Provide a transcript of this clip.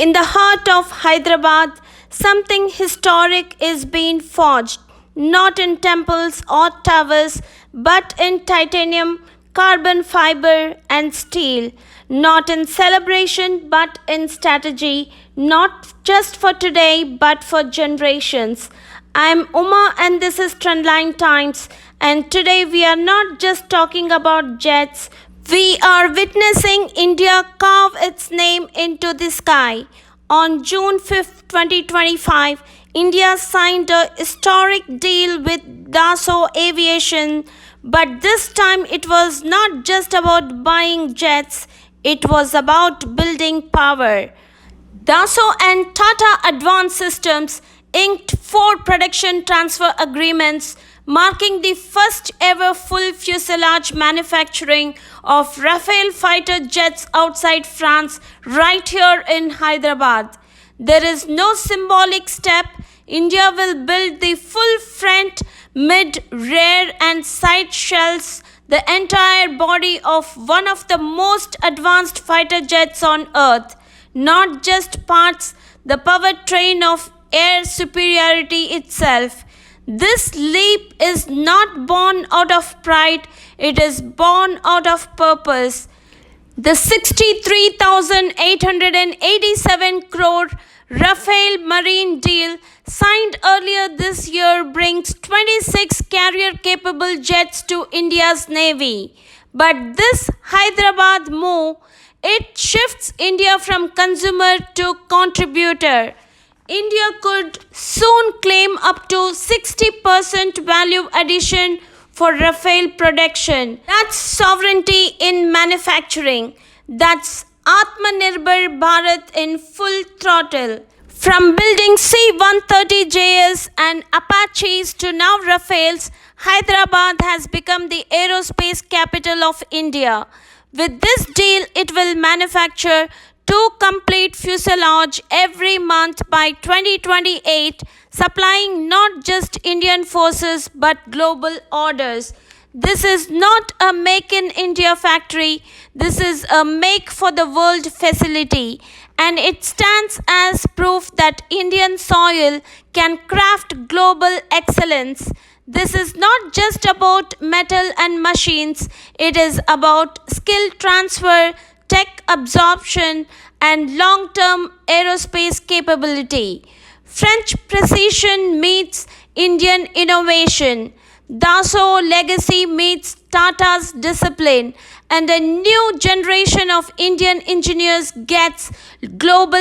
In the heart of Hyderabad, something historic is being forged, not in temples or towers, but in titanium, carbon fiber, and steel. Not in celebration, but in strategy, not just for today, but for generations. I'm Uma, and this is Trendline Times. And today we are not just talking about jets, we are witnessing India carve its name into the sky. On June 5, 2025, India signed a historic deal with Dassault Aviation, but this time it was not just about buying jets, it was about building power. Dassault and Tata Advanced Systems inked 4 production transfer agreements, marking the first ever full fuselage manufacturing of Rafale fighter jets outside France, right here in Hyderabad. There is no symbolic step. India will build the full front, mid, rear, and side shells, the entire body of one of the most advanced fighter jets on earth. Not just parts, the powertrain of air superiority itself. This leap is not born out of pride, it is born out of purpose. The 63,887 crore Rafale Marine deal signed earlier this year brings 26 carrier-capable jets to India's Navy. But this Hyderabad move, it shifts India from consumer to contributor. India could soon claim up to 60% value addition for Rafale production. That's sovereignty in manufacturing. That's Atmanirbhar Bharat in full throttle. From building C-130JS and Apaches to now Rafales, Hyderabad has become the aerospace capital of India. With this deal, it will manufacture 2 complete fuselage every month by 2028, supplying not just Indian forces but global orders. This is not a Make in India factory, this is a Make for the World facility, and it stands as proof that Indian soil can craft global excellence. This is not just about metal and machines, it is about skill transfer, tech absorption, and long-term aerospace capability. French precision meets Indian innovation. Dassault legacy meets Tata's discipline, and a new generation of Indian engineers gets global